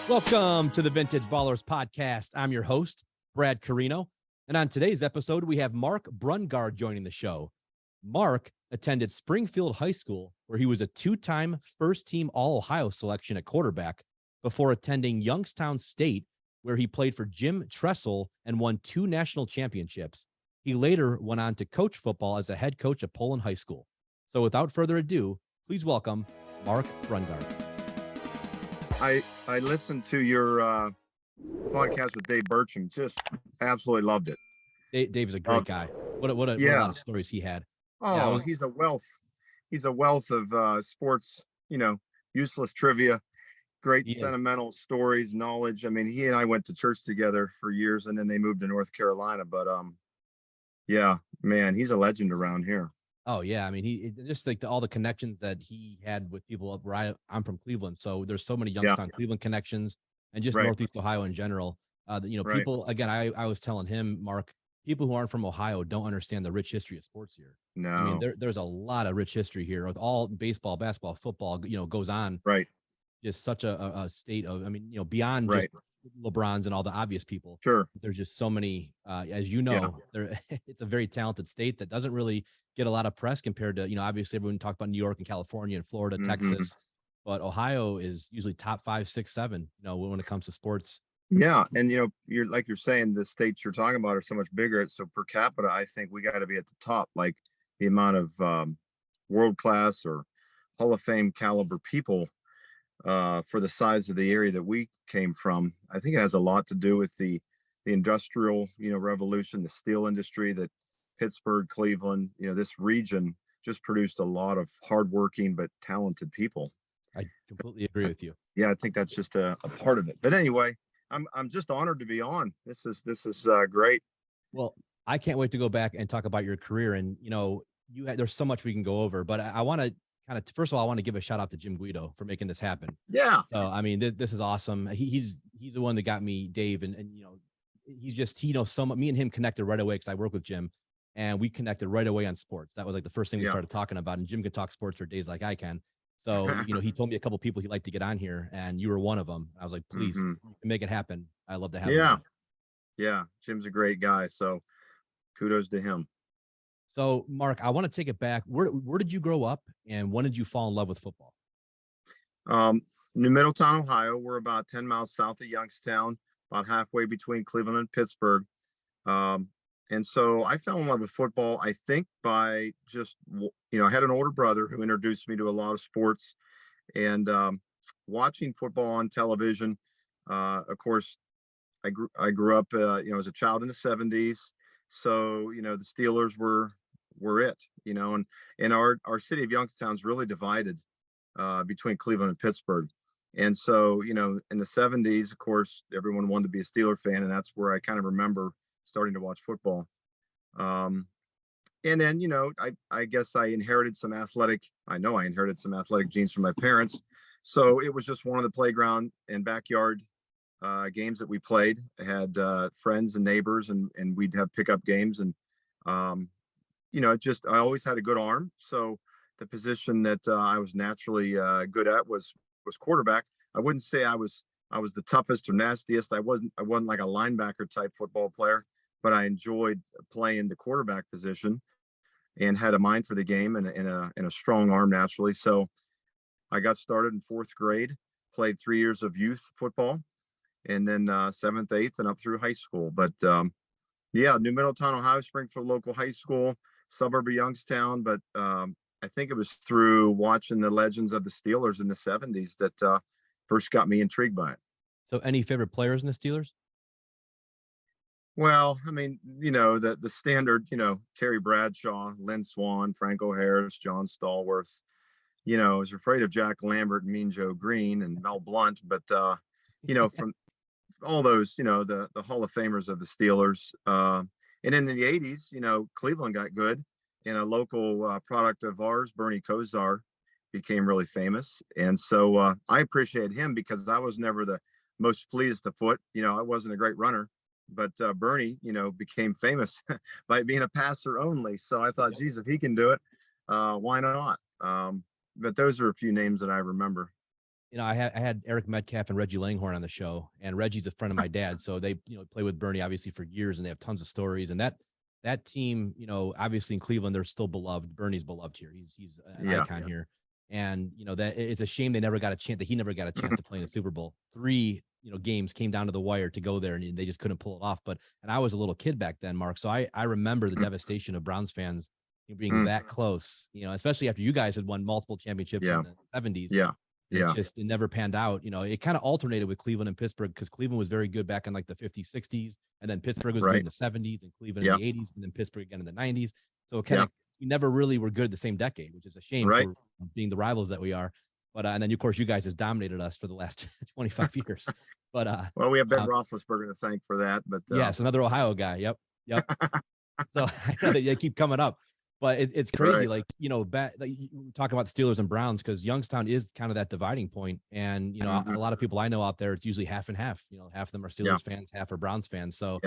Welcome to the Vintage Ballers podcast. I'm your host, Brad Carino. And on today's episode, we have Mark Brungard joining the show. Mark attended Springfield High School, where he was a two-time first-team All-Ohio selection at quarterback before attending Youngstown State, where he played for Jim Tressel and won 2 national championships. He later went on to coach football as a head coach at Poland High School. So without further ado, please welcome Mark Brungard. I listened to your podcast with Dave Burcham. Just absolutely loved it. Dave's a great guy. What a lot of stories he had. Oh, he's a wealth. He's a wealth of sports, useless trivia, great sentimental stories, knowledge. I mean, he and I went to church together for years, and then they moved to North Carolina. But yeah, man, he's a legend around here. Oh yeah, I mean, he just like all the connections that he had with people up where I'm from Cleveland, so there's so many Youngstown, Cleveland connections, and just Northeast Ohio in general. People. Again, I was telling him, Mark, people who aren't from Ohio don't understand the rich history of sports here. No, I mean, there's a lot of rich history here with all baseball, basketball, football. goes on. Right. Just such a state of, beyond just LeBron's and all the obvious people. Sure. There's just so many, as you know, it's a very talented state that doesn't really get a lot of press compared to, obviously everyone talked about New York and California and Florida, Texas, but Ohio is usually top 5, 6, 7, when it comes to sports. Yeah. And, you're saying the states you're talking about are so much bigger. So per capita, I think we got to be at the top, like the amount of world-class or Hall of Fame caliber people for the size of the area that we came from. I think it has a lot to do with the industrial, revolution, the steel industry that Pittsburgh, Cleveland, this region just produced a lot of hardworking but talented people. I completely agree with you. Yeah, I think that's just a part of it. But anyway, I'm just honored to be on. This is great. Well, I can't wait to go back and talk about your career. And there's so much we can go over. But I want to first of all, I want to give a shout out to Jim Guido for making this happen. Yeah. So I mean, this is awesome. He's the one that got me Dave, and he knows so much. Me and him connected right away because I work with Jim. And we connected right away on sports. That was like the first thing we started talking about. And Jim can talk sports for days like I can. So, he told me a couple people he'd like to get on here, and you were one of them. I was like, please make it happen. I love to have him. Yeah. Jim's a great guy. So kudos to him. So, Mark, I want to take it back. Where did you grow up, and when did you fall in love with football? New Middletown, Ohio. We're about 10 miles south of Youngstown, about halfway between Cleveland and Pittsburgh. And so I fell in love with football, I think, by just, I had an older brother who introduced me to a lot of sports, and watching football on television. Of course, I grew up, as a child in the 70s. So, the Steelers were it, and our city of Youngstown is really divided between Cleveland and Pittsburgh. And so, in the 70s, of course, everyone wanted to be a Steeler fan. And that's where I kind of remember starting to watch football. And then, I guess I inherited some athletic genes from my parents. So it was just one of the playground and backyard games that we played. I had friends and neighbors, and we'd have pickup games. And, I always had a good arm. So the position that I was naturally good at was quarterback. I wouldn't say I was the toughest or nastiest. I wasn't like a linebacker type football player, but I enjoyed playing the quarterback position and had a mind for the game and a strong arm naturally. So I got started in 4th grade, played 3 years of youth football, and then 7th, 8th, and up through high school. But New Middletown, Ohio, Springfield local high school, suburb of Youngstown. But I think it was through watching the legends of the Steelers in the 70s that first got me intrigued by it. So any favorite players in the Steelers? Well, I mean, the standard, Terry Bradshaw, Lynn Swann, Franco Harris, John Stallworth. I was afraid of Jack Lambert and Mean Joe Green and Mel Blount, but from all those, the Hall of Famers of the Steelers. And in the 80s, Cleveland got good, and a local product of ours, Bernie Kosar, became really famous. And so I appreciate him because I was never the most fleetest of foot. I wasn't a great runner, but Bernie, became famous by being a passer only. So I thought, geez, if he can do it, why not? But those are a few names that I remember. I had Eric Metcalf and Reggie Langhorne on the show, and Reggie's a friend of my dad. So they, play with Bernie obviously for years, and they have tons of stories. And that team, obviously in Cleveland, they're still beloved. Bernie's beloved here. He's an icon here. And, that it's a shame they never got a chance, that he never got a chance to play in the Super Bowl. 3, games came down to the wire to go there, and they just couldn't pull it off. And I was a little kid back then, Mark. So I remember the devastation of Browns fans being that close, especially after you guys had won multiple championships in the 70s. It never panned out. It kind of alternated with Cleveland and Pittsburgh, because Cleveland was very good back in like the 50s, 60s, and then Pittsburgh was good in the 70s, and Cleveland in the 80s, and then Pittsburgh again in the 90s. So it kind of, we never really were good the same decade, which is a shame for being the rivals that we are. But and then of course you guys has dominated us for the last 25 years. But well, we have Ben Roethlisberger to thank for that. But yes, another Ohio guy. Yep. So I know that they keep coming up. But it's crazy, like, you talk about the Steelers and Browns, because Youngstown is kind of that dividing point. And, a lot of people I know out there, it's usually half and half. Half of them are Steelers fans, half are Browns fans. So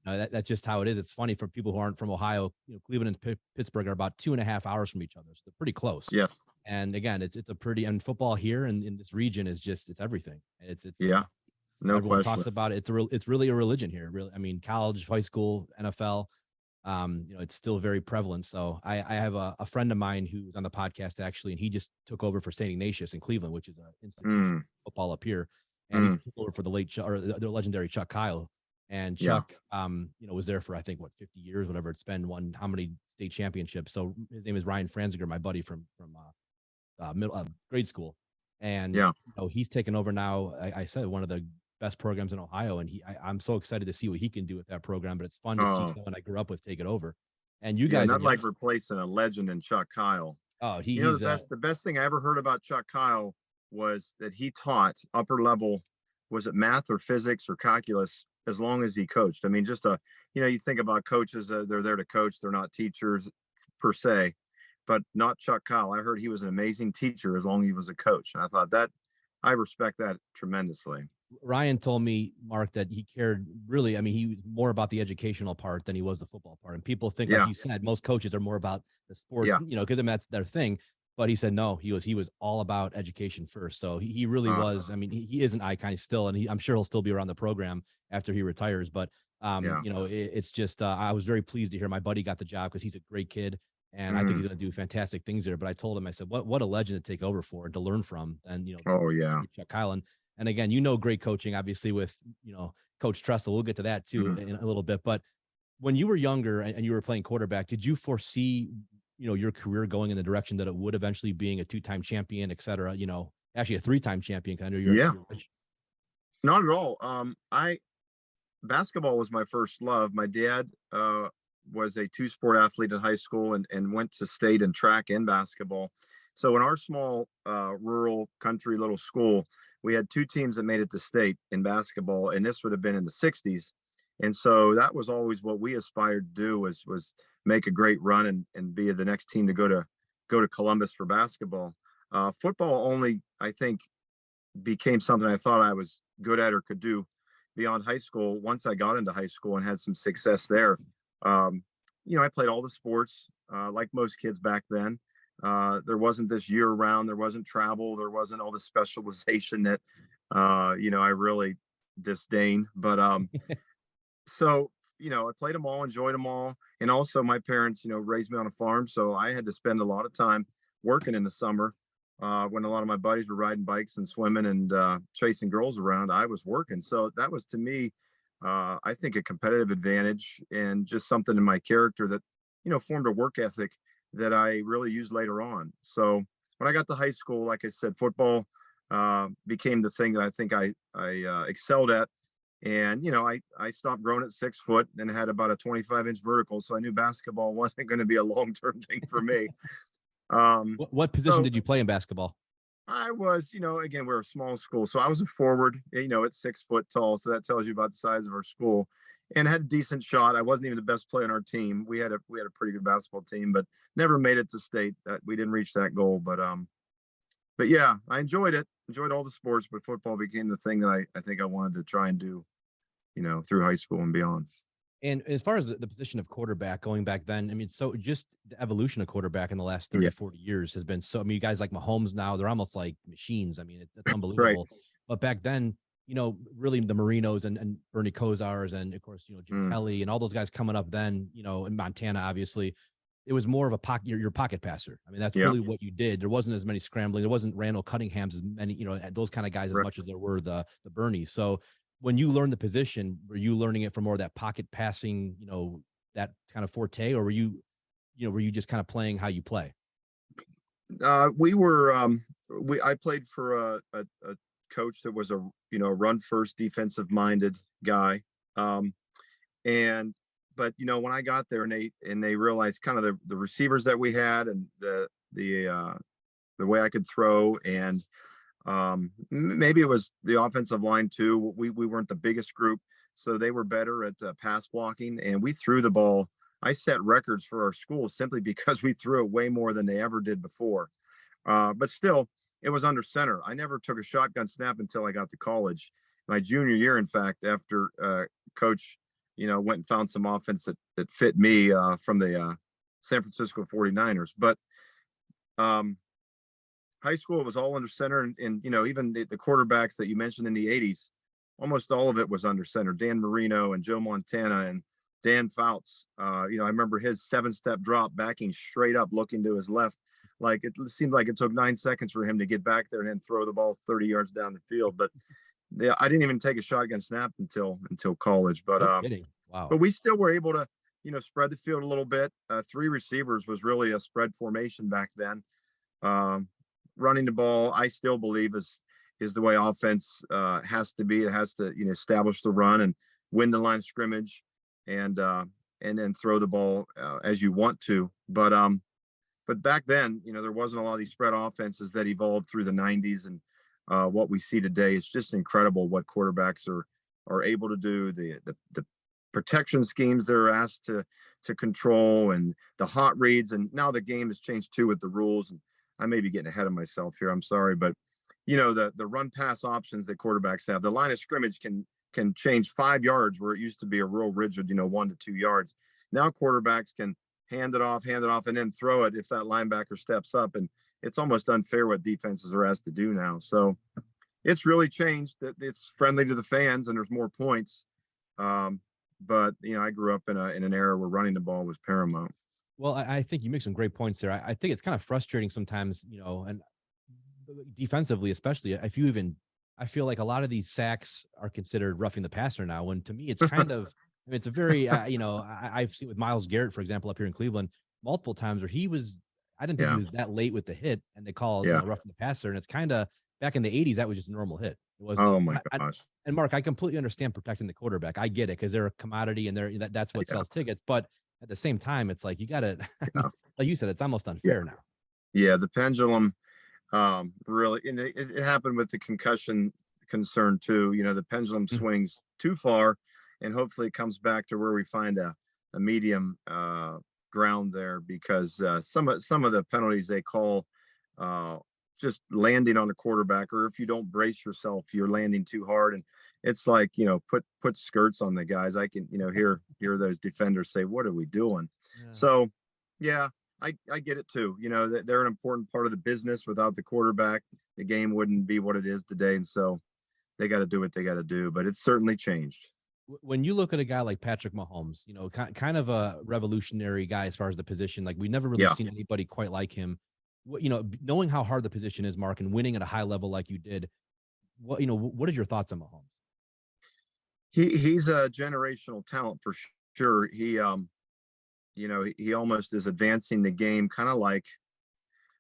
that's just how it is. It's funny for people who aren't from Ohio. Cleveland and Pittsburgh are about 2.5 hours from each other. So they're pretty close. Yes. And again, it's a pretty, and football here and in this region is just, it's everything. It's no everyone question. talks about it. It's really a religion here. Really, I mean, college, high school, NFL. It's still very prevalent. So I have a friend of mine who's on the podcast actually, and he just took over for St. Ignatius in Cleveland, which is an institution of football up here. And he took over for the the legendary Chuck Kyle. And Chuck, was there for, I think, 50 years, whatever it's been, won how many state championships. So his name is Ryan Franziger, my buddy from grade school. And, he's taken over now. I said, one of the best programs in Ohio. And I'm so excited to see what he can do with that program, but it's fun to see someone I grew up with take it over. And you guys, not like replacing a legend in Chuck Kyle. Oh, he's the best thing I ever heard about Chuck Kyle was that he taught upper level, was it math or physics or calculus, as long as he coached. I mean, just you think about coaches, they're there to coach. They're not teachers per se, but not Chuck Kyle. I heard he was an amazing teacher as long as he was a coach. And I thought I respect that tremendously. Ryan told me, Mark, that he cared really. I mean, he was more about the educational part than he was the football part. And people think, like you said, most coaches are more about the sports, because that's their thing. But he said, no, he was all about education first. So he really was. I mean, he is an icon still, and I'm sure he'll still be around the program after he retires. But, it's just, I was very pleased to hear my buddy got the job, because he's a great kid. And I think he's going to do fantastic things there. But I told him, I said, what a legend to take over for and to learn from. And, Chuck Kyle. And again, great coaching, obviously, with, Coach Tressel. We'll get to that too in a little bit. But when you were younger and you were playing quarterback, did you foresee, your career going in the direction that it would eventually being a 2-time champion, et cetera, actually a 3-time champion? I know you're not at all. Basketball was my first love. My dad was a 2-sport athlete in high school and went to state in track and basketball. So in our small rural country little school, we had 2 teams that made it to state in basketball, and this would have been in the 60s. And so that was always what we aspired to do, was make a great run and be the next team to go to Columbus for basketball. Football only, I think, became something I thought I was good at or could do beyond high school. Once I got into high school and had some success there, I played all the sports like most kids back then. There wasn't this year round, there wasn't travel, there wasn't all the specialization that, I really disdain. But so, I played them all, enjoyed them all. And also my parents, raised me on a farm. So I had to spend a lot of time working in the summer when a lot of my buddies were riding bikes and swimming and chasing girls around. I was working. So that was, to me, I think, a competitive advantage and just something in my character that, formed a work ethic that I really used later on. So when I got to high school, like I said, football became the thing that I think I excelled at. And, I stopped growing at 6 foot and had about a 25-inch vertical. So I knew basketball wasn't going to be a long-term thing for me. What position did you play in basketball? I was, again, we're a small school. So I was a forward, at 6 foot tall. So that tells you about the size of our school, and had a decent shot. I wasn't even the best player on our team. We had a pretty good basketball team, but never made it to state. We didn't reach that goal. But yeah, I enjoyed it. Enjoyed all the sports, but football became the thing that I think I wanted to try and do. through high school and beyond. And as far as the position of quarterback going back then, I mean, so just the evolution of quarterback in the last 30, Yeah, 40 years has been so, I mean, you guys like Mahomes now, they're almost like machines. I mean, it's right. unbelievable. But back then, really the Marinos and Bernie Kosars and of course, Jim Mm, Kelly and all those guys coming up then, in Montana, obviously, it was more of a pocket, your pocket passer. I mean, that's yeah, really what you did. There wasn't as many scrambling. There wasn't Randall Cunningham's as many, those kind of guys as right. much as there were the Bernie. So when you learned the position, were you learning it from more of that pocket passing, that kind of forte, or were you just kind of playing how you play? We were I played for a coach that was a run first defensive minded guy. Um, and but when I got there and they realized kind of the receivers that we had and the way I could throw and maybe it was the offensive line too. We weren't the biggest group, so they were better at pass blocking, and we threw the ball. I set records for our school simply because we threw it way more than they ever did before. But still, it was under center. I never took a shotgun snap until I got to college. My junior year, in fact, after coach, went and found some offense that fit me from the San Francisco 49ers. But um, high school was all under center, and even the quarterbacks that you mentioned in the 80s, almost all of it was under center. Dan Marino and Joe Montana and Dan Fouts. I remember his 7-step drop, backing straight up, looking to his left. Like it seemed like it took 9 seconds for him to get back there and then throw the ball 30 yards down the field. But yeah, I didn't even take a shotgun snap until college. No kidding. Wow. But we still were able to spread the field a little bit. 3 receivers was really a spread formation back then. Um, Running the ball, I still believe is the way offense has to be. It has to establish the run and win the line of scrimmage, and then throw the ball as you want to. But back then, there wasn't a lot of these spread offenses that evolved through the 90s, and what we see today is just incredible what quarterbacks are able to do. The protection schemes they're asked to control, and the hot reads, and now the game has changed too with the rules. And I may be getting ahead of myself here. I'm sorry, but the run pass options that quarterbacks have, the line of scrimmage can change 5 yards where it used to be a real rigid 1 to 2 yards. Now quarterbacks can hand it off, and then throw it if that linebacker steps up. And it's almost unfair what defenses are asked to do now. So it's really changed. It's friendly to the fans and there's more points. But I grew up in an era where running the ball was paramount. Well, I think you make some great points there. I think it's kind of frustrating sometimes, and defensively, especially if you even, I feel like a lot of these sacks are considered roughing the passer now. When to me, it's kind of, I mean, it's a very, I've seen with Myles Garrett, for example, up here in Cleveland, multiple times where I didn't think he Yeah. was that late with the hit, and they call Yeah. roughing the passer, and it's kind of back in the '80s that was just a normal hit. It wasn't. Oh my gosh. And Mark, I completely understand protecting the quarterback. I get it because they're a commodity and that's what Yeah. sells tickets. But at the same time, it's like you got to, Yeah. like you said, it's almost Yeah. unfair now. Yeah. The pendulum really, and it happened with the concussion concern too. The pendulum Mhm. swings too far, and hopefully it comes back to where we find a medium ground there, because some of the penalties they call uh, just landing on the quarterback, or if you don't brace yourself, you're landing too hard, and it's like put skirts on the guys. I can hear those defenders say, "What are we doing?" Yeah. So, yeah, I get it too. That they're an important part of the business. Without the quarterback, the game wouldn't be what it is today. And so they got to do what they got to do. But it's certainly changed. When you look at a guy like Patrick Mahomes, kind of a revolutionary guy as far as the position, like we never really Yeah, seen anybody quite like him. Knowing how hard the position is, Mark, and winning at a high level like you did, what is your thoughts on Mahomes? he's a generational talent for sure. He almost is advancing the game, kind of like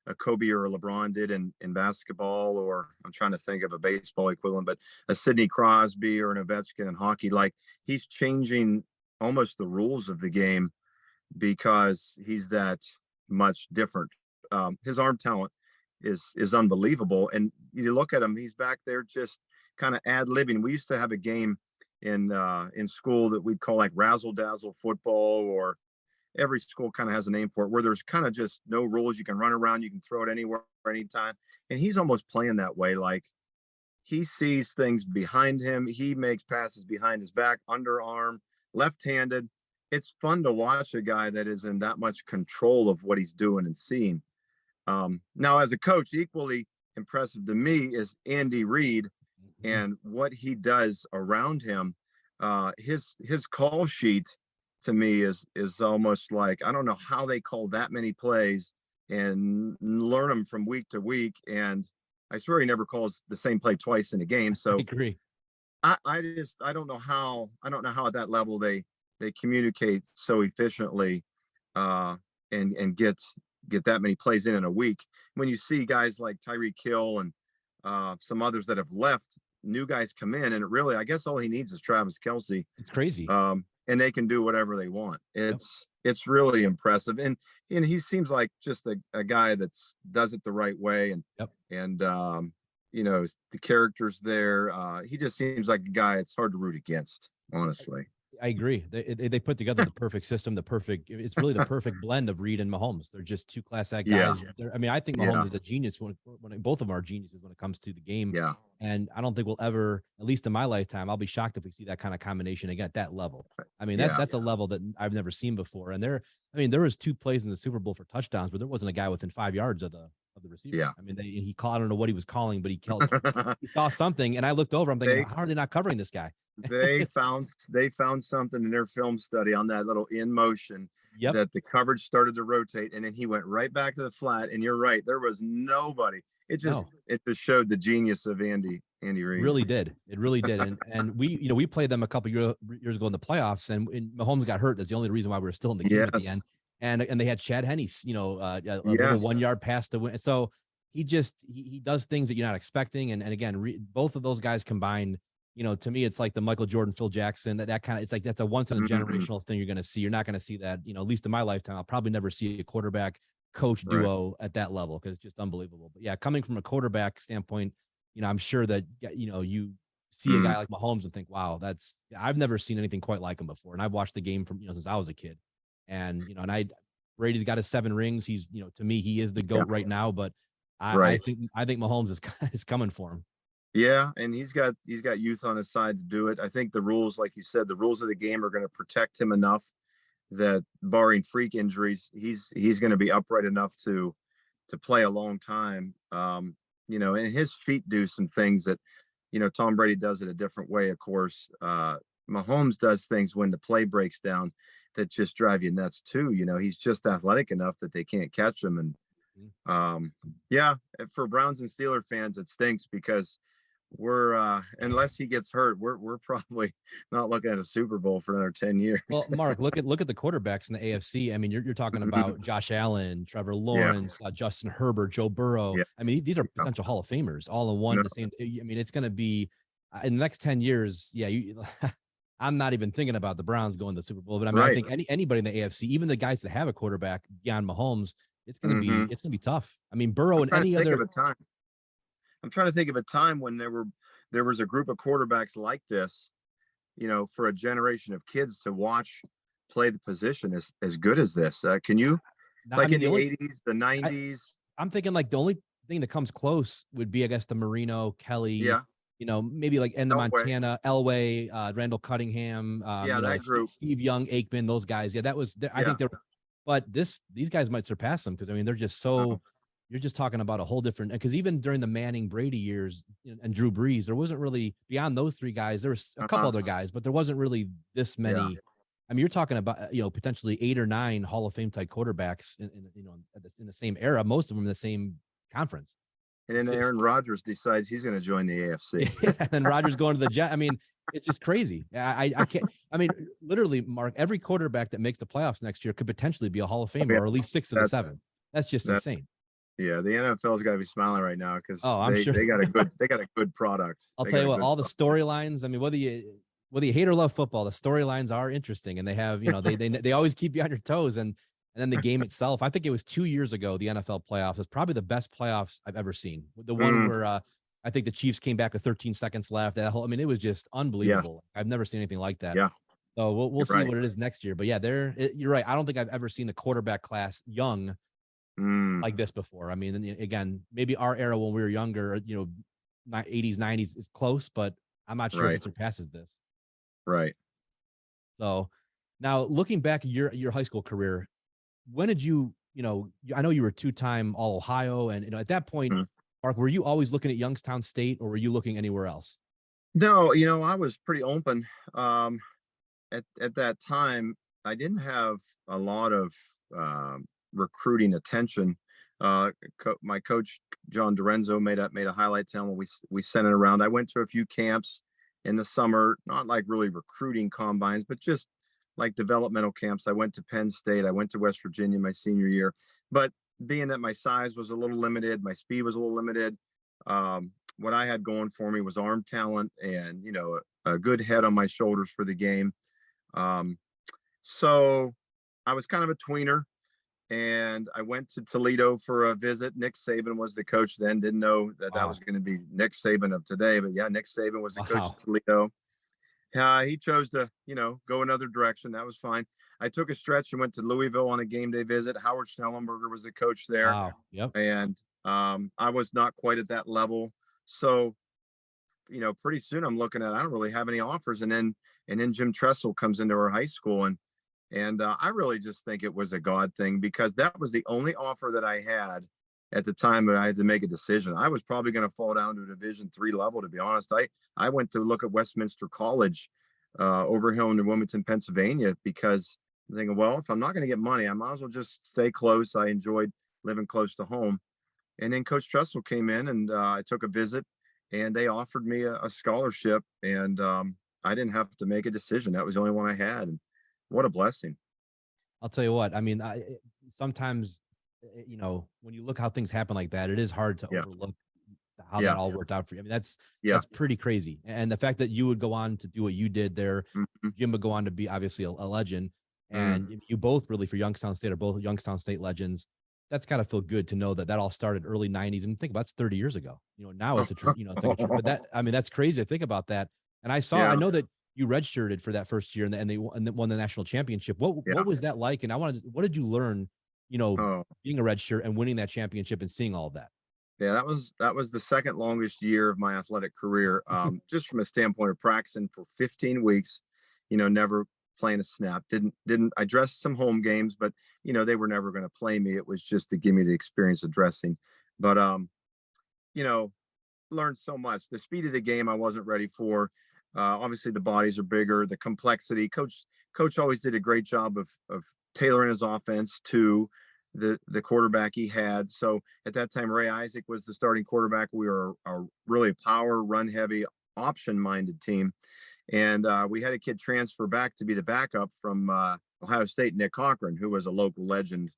a Kobe or a LeBron did in basketball, or I'm trying to think of a baseball equivalent, but a Sidney Crosby or an Ovechkin in hockey. Like, he's changing almost the rules of the game because he's that much different. His arm talent is unbelievable, and you look at him; he's back there just kind of ad libbing. We used to have a game in school that we'd call like razzle dazzle football, or every school kind of has a name for it, where there's kind of just no rules. You can run around, you can throw it anywhere, anytime. And he's almost playing that way. Like, he sees things behind him. He makes passes behind his back, underarm, left-handed. It's fun to watch a guy that is in that much control of what he's doing and seeing. Now, as a coach, equally impressive to me is Andy Reid and what he does around him. His call sheet to me is almost like, I don't know how they call that many plays and learn them from week to week. And I swear he never calls the same play twice in a game. So I agree. I don't know how at that level they communicate so efficiently and get that many plays in a week. When you see guys like Tyreek Hill and some others that have left, new guys come in, and it really, I guess all he needs is Travis Kelce. It's crazy. And they can do whatever they want. It's really impressive. And he seems like just a guy that's does it the right way. And the characters there. He just seems like a guy it's hard to root against, honestly. I agree. They put together the perfect system, it's really the perfect blend of Reid and Mahomes. They're just two class act guys. Yeah. I mean, I think Mahomes is a genius when both of them are geniuses when it comes to the game. Yeah. And I don't think we'll ever, at least in my lifetime, I'll be shocked if we see that kind of combination again at that level. I mean, that's a level that I've never seen before. And there was 2 plays in the Super Bowl for touchdowns, but there wasn't a guy within 5 yards of the receiver. Yeah. I mean, he called, I don't know what he was calling, but he saw something, and I looked over. I'm thinking, how are they not covering this guy? They found something in their film study on that little in motion that the coverage started to rotate, and then he went right back to the flat. And you're right, there was nobody. It just showed the genius of Andy Reid. It really did. And we played them a couple years ago in the playoffs, and Mahomes got hurt. That's the only reason why we were still in the game at the end. And they had Chad Henne, a little 1 yard pass to win. So he does things that you're not expecting. And again, both of those guys combined, to me, it's like the Michael Jordan, Phil Jackson, that kind of, it's like, that's a once in a generational thing you're going to see. You're not going to see that, at least in my lifetime. I'll probably never see a quarterback coach duo at that level, because it's just unbelievable. But yeah, coming from a quarterback standpoint, I'm sure that, you see a guy like Mahomes and think, wow, I've never seen anything quite like him before. And I've watched the game from, since I was a kid. And, Brady's got his 7 rings. He's, to me, he is the GOAT right now, but I think Mahomes is coming for him. Yeah. And he's got youth on his side to do it. I think the rules, like you said, the rules of the game are going to protect him enough that, barring freak injuries, he's going to be upright enough to play a long time. And his feet do some things that, Tom Brady does it a different way, of course. Mahomes does things when the play breaks down that just drive you nuts too. He's just athletic enough that they can't catch him. And for Browns and Steeler fans, it stinks, because we're unless he gets hurt, we're probably not looking at a Super Bowl for another 10 years. Well, Mark, look at the quarterbacks in the AFC. I mean, you're talking about Josh Allen, Trevor Lawrence, Justin Herbert, Joe Burrow. I mean, these are potential Hall of Famers all in one. The same. I mean, it's going to be in the next 10 years. Yeah, I'm not even thinking about the Browns going to the Super Bowl, but I mean, I think anybody in the AFC, even the guys that have a quarterback beyond Mahomes, it's going to be tough. I mean, Burrow and any other time. I'm trying to think of a time when there was a group of quarterbacks like this, for a generation of kids to watch play the position as good as this. Can you, in the 80s, the 90s? I'm thinking like the only thing that comes close would be, I guess, the Marino, Kelly. Yeah. Maybe like Enda Montana, Elway, Randall Cunningham, that group. Steve Young, Aikman, those guys. Yeah, that was. I think they're. But these guys might surpass them, because I mean, they're just so. You're just talking about a whole different. Because even during the Manning Brady years and Drew Brees, there wasn't really, beyond those 3 guys. There was a couple other guys, but there wasn't really this many. Yeah. I mean, you're talking about potentially 8 or 9 Hall of Fame type quarterbacks in the same era. Most of them in the same conference. And then Aaron Rodgers decides he's going to join the AFC. And then Rodgers going to the Jet. I mean, it's just crazy. I can't. I mean, literally, Mark, every quarterback that makes the playoffs next year could potentially be a Hall of Famer, or at least 6 of the 7. That's just insane. Yeah, the NFL's got to be smiling right now, because sure. they got a good product. I'll tell you what, all the storylines. I mean, whether you hate or love football, the storylines are interesting, and they have they always keep you on your toes. And then the game itself, I think it was 2 years ago, the NFL playoffs is probably the best playoffs I've ever seen. The one where I think the Chiefs came back with 13 seconds left. It was just unbelievable. Yeah. I've never seen anything like that. Yeah. So we'll see what it is next year. But yeah, you're right. I don't think I've ever seen the quarterback class young like this before. I mean, again, maybe our era when we were younger, 80s, 90s is close, but I'm not sure if Right. it surpasses this. Right. So now looking back at your high school career, when did you, I know you were 2-time All Ohio, and at that point, Mhm. Mark, were you always looking at Youngstown State, or were you looking anywhere else? No, I was pretty open. At that time, I didn't have a lot of recruiting attention. My coach John Dorenzo made a highlight film when we sent it around. I went to a few camps in the summer, not like really recruiting combines, but just like developmental camps. I went to Penn State. I went to West Virginia my senior year, but being that my size was a little limited, my speed was a little limited. What I had going for me was arm talent and a good head on my shoulders for the game. Um, so I was kind of a tweener, and I went to Toledo for a visit. Nick Saban was the coach then. Didn't know that was Wow. going to be Nick Saban of today, but yeah, Nick Saban was the coach Wow. of Toledo. He chose to, go another direction. That was fine. I took a stretch and went to Louisville on a game day visit. Howard Schnellenberger was the coach there, Wow. Yep. and I was not quite at that level. So, pretty soon I'm looking at I don't really have any offers, and then Jim Tressel comes into our high school, and I really just think it was a God thing, because that was the only offer that I had at the time that I had to make a decision. I was probably going to fall down to a Division III level, to be honest. I went to look at Westminster College over here in Wilmington, Pennsylvania, because I'm thinking, well, if I'm not going to get money, I might as well just stay close. I enjoyed living close to home. And then Coach Tressel came in, and I took a visit, and they offered me a scholarship, and I didn't have to make a decision. That was the only one I had. And what a blessing. I'll tell you what, I mean, sometimes, when you look how things happen like that, it is hard to Yeah. overlook how that Yeah. all worked out for you. I mean, that's Yeah. pretty crazy. And the fact that you would go on to do what you did there, Mhm. Jim would go on to be obviously a legend, Mhm. and you both really for Youngstown State are both Youngstown State legends. That's gotta feel good to know that all started early 90s. And think about it's 30 years ago. Now it's it's like but I mean, that's crazy to think about that. And I Yeah. know that you redshirted for that first year, and they won the national championship. Yeah. What was that like? And what did you learn, Oh, being a redshirt and winning that championship and seeing all of that? yeah. That was the second longest year of my athletic career. Just from a standpoint of practicing for 15 weeks, never playing a snap. Didn't I dressed some home games, but they were never going to play me. It was just to give me the experience of dressing. But you know, learned so much. The speed of the game I wasn't ready for. Obviously, the bodies are bigger. The complexity. Coach always did a great job of tailoring his offense to the quarterback he had. So at that time, Ray Isaac was the starting quarterback. We were a really power run heavy option minded team, and we had a kid transfer back to be the backup from Ohio State, Nick Cochran, who was a local legend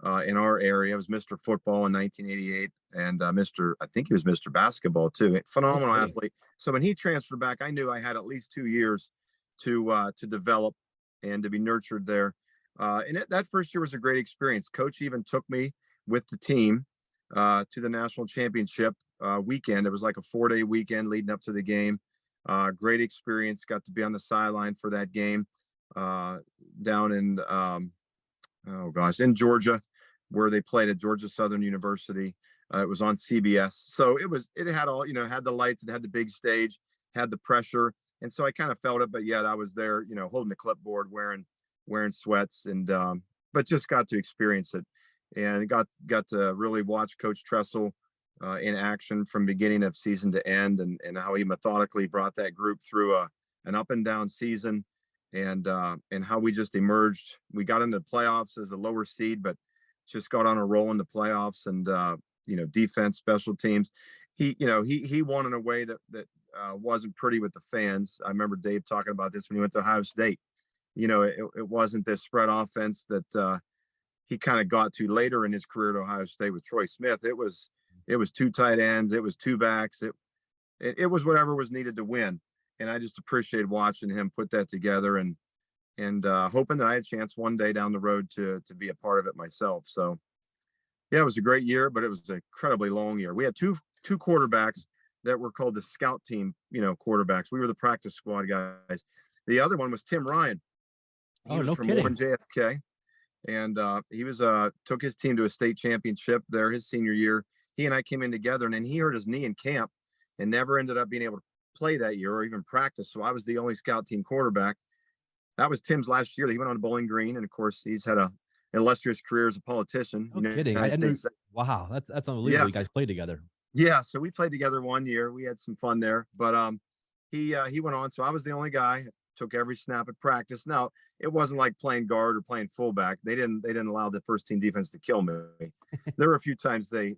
in our area. It was Mr. Football in 1988, and I think he was Mr. Basketball too. No Phenomenal kidding. athlete. So when he transferred back, I knew I had at least 2 years to develop and to be nurtured there. That first year was a great experience. Coach even took me with the team to the national championship weekend. It was like a 4-day weekend leading up to the game. Great experience. Got to be on the sideline for that game down in in Georgia, where they played at Georgia Southern University. It was on CBS, so it had all had the lights, it had the big stage, had the pressure, and so I kind of felt it. But yet I was there, holding the clipboard, wearing sweats, and but just got to experience it, and got to really watch Coach Tressel in action from beginning of season to end, and how he methodically brought that group through an up and down season, and how we just emerged. We got into the playoffs as a lower seed, but just got on a roll in the playoffs, and defense, special teams. He won in a way that wasn't pretty with the fans. I remember Dave talking about this when he went to Ohio State. It wasn't this spread offense that he kind of got to later in his career at Ohio State with Troy Smith. It was two tight ends, it was two backs, it was whatever was needed to win. And I just appreciated watching him put that together, and hoping that I had a chance one day down the road to be a part of it myself. So yeah, it was a great year, but it was an incredibly long year. We had two quarterbacks that were called the scout team, quarterbacks. We were the practice squad guys. The other one was Tim Ryan. He Oh, was no from Warren kidding. JFK, and he was took his team to a state championship there his senior year. He and I came in together, and then he hurt his knee in camp, and never ended up being able to play that year or even practice. So I was the only scout team quarterback. That was Tim's last year. He went on to Bowling Green, and of course, he's had an illustrious career as a politician. No kidding. I United didn't. States. Wow, that's unbelievable. Yeah, You guys played together. yeah. So we played together one year. We had some fun there, but he went on. So I was the only guy. Took every snap at practice. Now it wasn't like playing guard or playing fullback. They didn't allow the first team defense to kill me. There were a few times they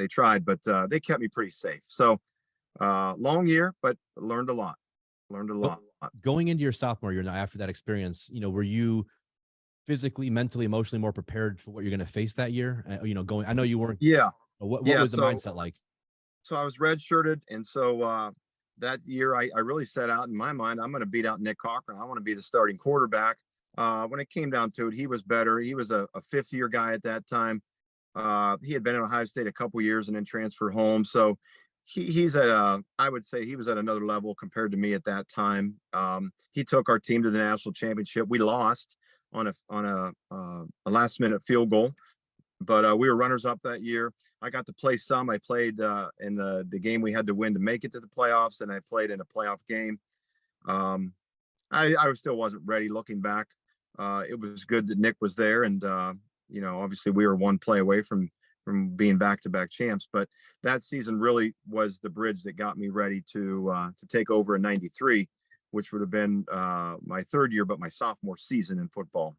tried, but they kept me pretty safe. So long year, but learned a lot. Learned a lot. Going into your sophomore year now, after that experience, were you physically, mentally, emotionally more prepared for what you're going to face that year? Going. I know you weren't. Yeah. What was the mindset like? So I was redshirted, and so that year I really set out in my mind, I'm going to beat out Nick Cochran. I want to be the starting quarterback. When it came down to it, he was better. He was a fifth-year guy at that time. He had been at Ohio State a couple years and then transferred home. So he's at I would say he was at another level compared to me at that time. He took our team to the national championship. We lost on a last-minute field goal, but we were runners-up that year. I got to play some. I played in the game we had to win to make it to the playoffs, and I played in a playoff game. I still wasn't ready looking back. It was good that Nick was there, and obviously we were one play away from being back-to-back champs. But that season really was the bridge that got me ready to take over in '93, which would have been my third year, but my sophomore season in football.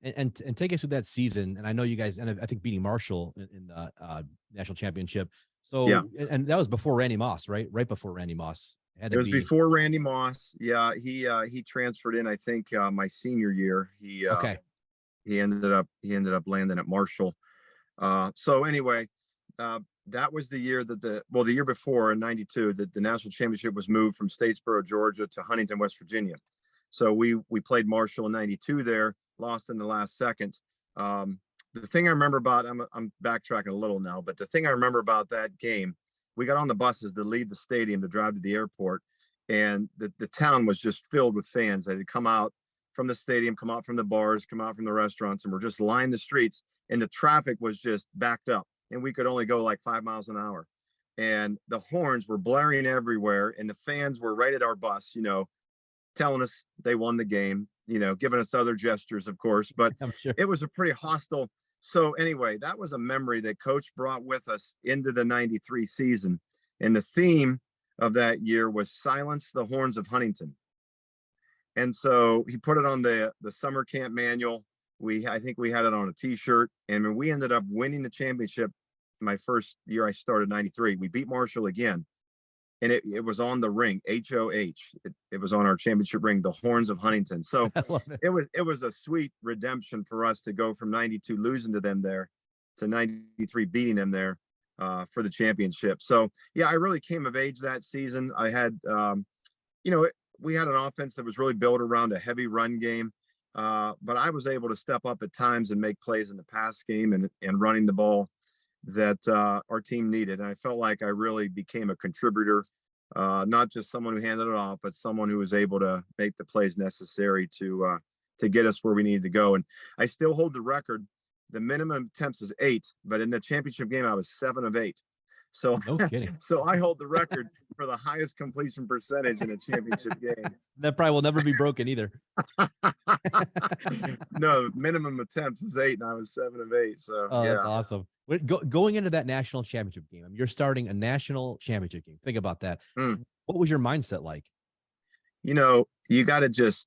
And take us through that season. And I know you guys ended, I think, beating Marshall in the national championship. So, yeah. And that was before Randy Moss, right? Right before Randy Moss. It was before Randy Moss. Yeah, he transferred in, I think, my senior year. He ended up landing at Marshall. So anyway, that was the year that the year before in '92 that the national championship was moved from Statesboro, Georgia to Huntington, West Virginia. So we played Marshall in '92 there. Lost in the last second. The thing I remember about, I'm backtracking a little now, but the thing I remember about that game, we got on the buses to leave the stadium to drive to the airport, and the town was just filled with fans that had come out from the stadium, come out from the bars, come out from the restaurants, and were just lining the streets, and the traffic was just backed up, and we could only go like 5 miles an hour, and the horns were blaring everywhere, and the fans were right at our bus, telling us they won the game, giving us other gestures, of course, but sure. It was a pretty hostile. So anyway, that was a memory that Coach brought with us into the '93 season. And the theme of that year was Silence the Horns of Huntington. And so he put it on the summer camp manual. I think we had it on a t-shirt, and we ended up winning the championship my first year I started '93. We beat Marshall again. And it was on the ring, HOH. It was on our championship ring, the Horns of Huntington. So it was a sweet redemption for us to go from '92 losing to them there to '93 beating them there for the championship. So yeah, I really came of age that season. I had, we had an offense that was really built around a heavy run game, but I was able to step up at times and make plays in the pass game and running the ball that our team needed. And I felt like I really became a contributor, not just someone who handed it off, but someone who was able to make the plays necessary to get us where we needed to go. And I still hold the record. The minimum attempts is 8, but in the championship game, I was 7 of 8. So, no kidding. So I hold the record for the highest completion percentage in a championship game. That probably will never be broken either. No, minimum attempts was 8, and I was 7 of 8. So yeah. That's awesome. Going into that national championship game, you're starting a national championship game. Think about that. What was your mindset like? You got to just,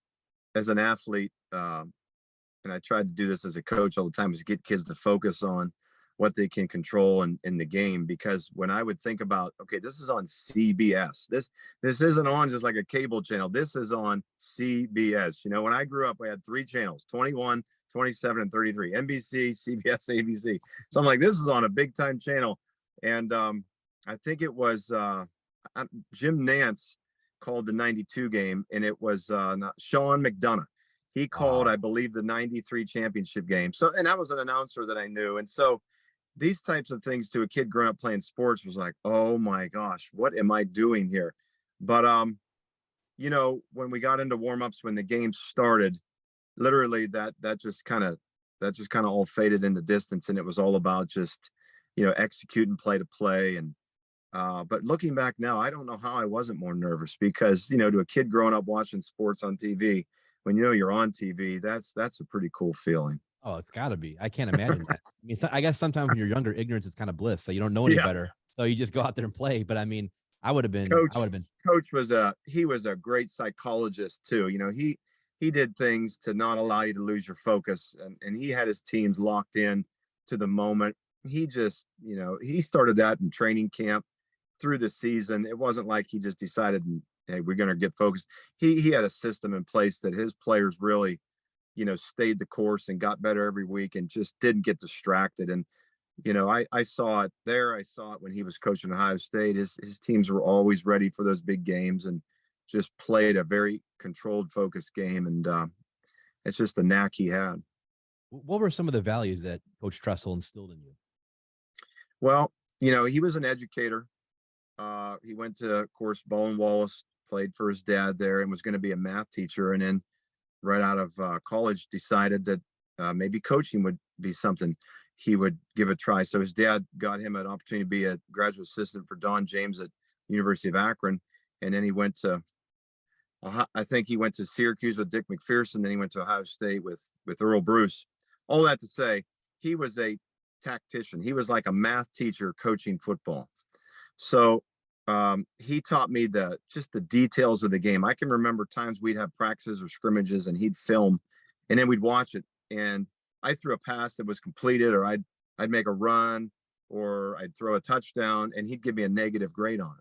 as an athlete, and I tried to do this as a coach all the time, is get kids to focus on what they can control in the game. Because when I would think about, okay, this is on CBS. This isn't on just like a cable channel. This is on CBS. When I grew up, we had 3 channels, 21, 27, and 33, NBC, CBS, ABC. So I'm like, this is on a big time channel. And I think it was Jim Nance called the '92 game, and it was Sean McDonough. He called, I believe, the '93 championship game. So, and that was an announcer that I knew. And so these types of things to a kid growing up playing sports was like, oh my gosh, what am I doing here? But, when we got into warmups, when the game started, literally that just kind of all faded into distance. And it was all about just, executing play to play and But looking back now, I don't know how I wasn't more nervous because, to a kid growing up watching sports on TV, when you're on TV, that's a pretty cool feeling. Oh, it's got to be. I can't imagine that. I mean, I guess sometimes when you're younger, ignorance is kind of bliss. So you don't know any Yeah, better. So you just go out there and play. But I mean, I would coach have been. coach was a great psychologist too. He did things to not allow you to lose your focus, and he had his teams locked in to the moment. He just, he started that in training camp through the season. It wasn't like he just decided, hey, we're going to get focused. He had a system in place that his players really, stayed the course and got better every week and just didn't get distracted. And, I saw it there. I saw it when he was coaching Ohio State. His teams were always ready for those big games and just played a very controlled, focused game. And it's just the knack he had. What were some of the values that Coach Tressel instilled in you? Well, he was an educator. He went to, of course, Bowling Wallace, played for his dad there, and was going to be a math teacher. And then right out of college, decided that maybe coaching would be something he would give a try. So his dad got him an opportunity to be a graduate assistant for Don James at University of Akron. And then he went to, I think he went to Syracuse with Dick McPherson. Then he went to Ohio State with Earl Bruce. All that to say, he was a tactician. He was like a math teacher coaching football. So he taught me just the details of the game. I can remember times we'd have practices or scrimmages and he'd film and then we'd watch it. And I threw a pass that was completed, or I'd make a run, or I'd throw a touchdown, and he'd give me a negative grade on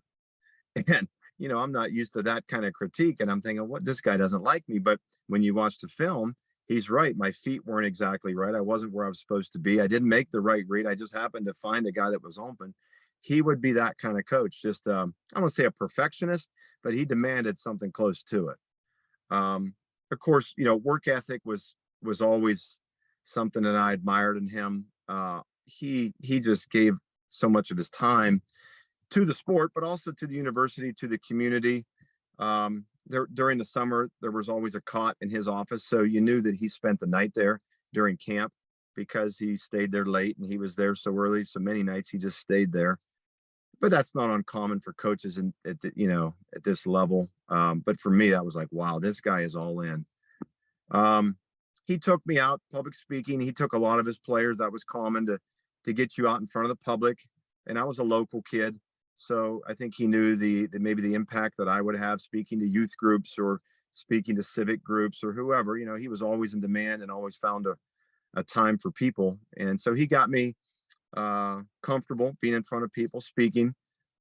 it. And, I'm not used to that kind of critique. And I'm thinking, what, this guy doesn't like me. But when you watch the film, he's right. My feet weren't exactly right. I wasn't where I was supposed to be. I didn't make the right read. I just happened to find a guy that was open. He would be that kind of coach. Just, I don't want to say a perfectionist, but he demanded something close to it. Of course, work ethic was always something that I admired in him. He just gave so much of his time to the sport, but also to the university, to the community. During the summer, there was always a cot in his office. So you knew that he spent the night there during camp because he stayed there late and he was there so early. So many nights he just stayed there. But that's not uncommon for coaches at this level. But for me, that was like, wow, this guy is all in. He took me out public speaking. He took a lot of his players. That was common to get you out in front of the public. And I was a local kid. So I think he knew maybe the impact that I would have speaking to youth groups or speaking to civic groups or whoever. He was always in demand and always found a time for people. And so he got me comfortable being in front of people speaking.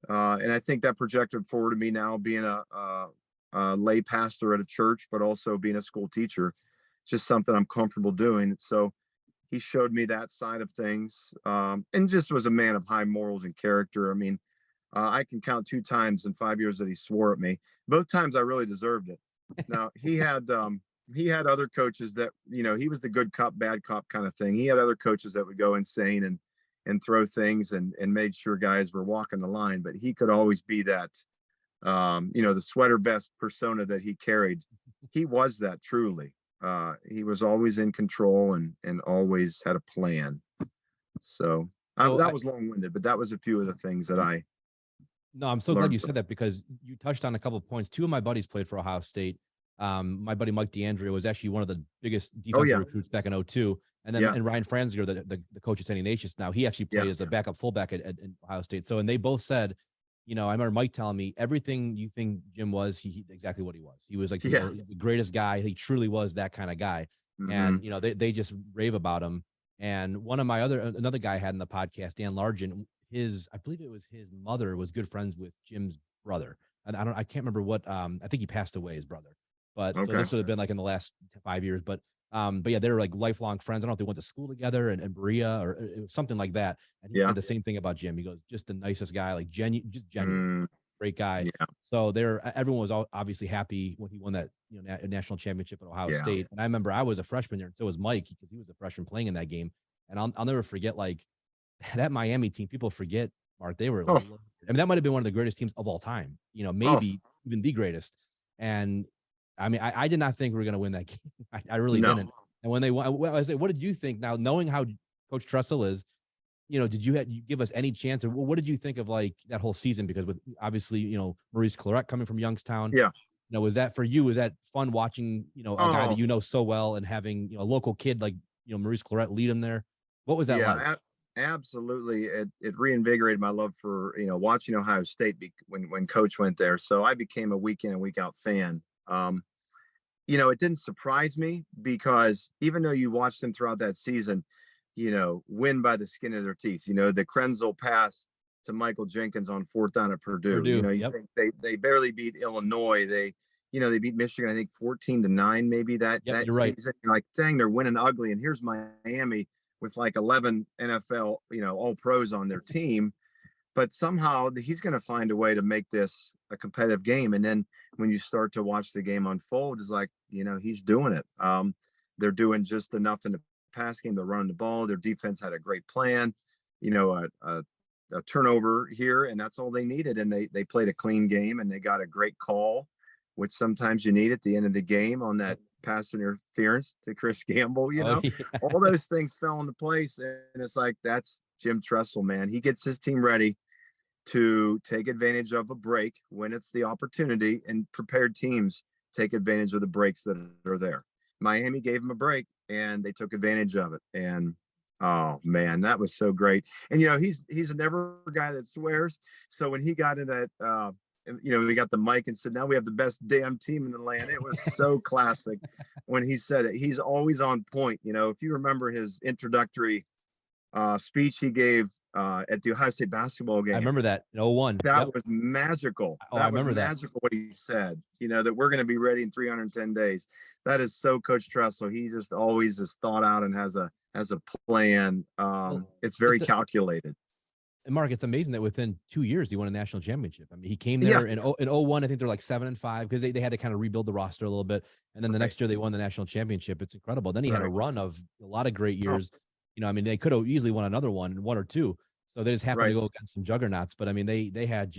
And I think that projected forward to me now being a lay pastor at a church, but also being a school teacher, just something I'm comfortable doing. So he showed me that side of things, and just was a man of high morals and character. I mean, I can count 2 times in 5 years that he swore at me. Both times I really deserved it. Now he had other coaches that, he was the good cop, bad cop kind of thing. He had other coaches that would go insane and throw things and made sure guys were walking the line, but he could always be that, the sweater vest persona that he carried. He was that truly. He was always in control and always had a plan. So that was long-winded, but that was a few of the things that I. No, I'm so glad you said that because you touched on a couple of points. 2 of my buddies played for Ohio State. My buddy Mike DeAndrea was actually one of the biggest defensive recruits back in 2002. And then and Ryan Franziger, the coach at St. Ignatius now, he actually played as a backup fullback at Ohio State. So, and they both said, I remember Mike telling me everything you think Jim was, he exactly what he was. He was like the greatest guy. He truly was that kind of guy. Mm-hmm. And, they just rave about him. And one of another guy I had in the podcast, Dan Largent, I believe it was his mother was good friends with Jim's brother. And I can't remember what, I think he passed away, his brother. But so this would have been like in the last 5 years. But yeah, they were like lifelong friends. I don't know if they went to school together and Berea or it was something like that. And he said the same thing about Jim. He goes, just the nicest guy, like just genuine, great guy. Yeah. So everyone was obviously happy when he won that national championship at Ohio State. And I remember I was a freshman there, and so was Mike because he was a freshman playing in that game. And I'll never forget like that Miami team. People forget, Mark. They were. I mean, that might have been one of the greatest teams of all time. Maybe even the greatest. And I mean, I did not think we were going to win that game. I really didn't. And when they won, I said, what did you think? Now, knowing how Coach Tressel is, did you give us any chance, or what did you think of like that whole season? Because with obviously, Maurice Claret coming from Youngstown, Yeah. was that for you? Was that fun watching, a guy that Oh, you know so well and having, a local kid like, Maurice Claret lead him there? What was that like? yeah, absolutely. It reinvigorated my love for, watching Ohio State when Coach went there. So I became a week in and week out fan. It didn't surprise me because even though you watched them throughout that season, win by the skin of their teeth, the Krenzel pass to Michael Jenkins on fourth down at Purdue, Purdue, you yep. think they barely beat Illinois. They beat Michigan, I think 14-9, maybe that Yep, you're right. season. You're like, dang, they're winning ugly. And here's Miami with like 11 NFL, all pros on their team. But somehow he's going to find a way to make this a competitive game. And then when you start to watch the game unfold, it's like, he's doing it. They're doing just enough in the pass game. They're running the ball. Their defense had a great plan, a turnover here, and that's all they needed. And they played a clean game, and they got a great call, which sometimes you need at the end of the game on that pass interference to Chris Gamble. Oh, yeah. All those things fell into place. And it's like, that's Jim Tressel, man. He gets his team ready to take advantage of a break when it's the opportunity, and prepared teams take advantage of the breaks that are there. Miami gave him a break and they took advantage of it. And oh man, that was so great. And he's a never guy that swears. So when he got in that, we got the mic and said, now we have the best damn team in the land. It was so classic when he said it. He's always on point. If you remember his introductory speech he gave at the Ohio State basketball game. I remember that in 01. That was magical. Oh, that I remember was magical what he said, that we're going to be ready in 310 days. That is so Coach Tressel. He just always is thought out and has a plan. It's very calculated. And Mark, it's amazing that within 2 years he won a national championship. I mean, he came there in 01. I think they're like 7-5 because they had to kind of rebuild the roster a little bit. And then the next year they won the national championship. It's incredible. Then he had a run of a lot of great years. They could have easily won another one or two. So they just happened to go against some juggernauts. But I mean, they had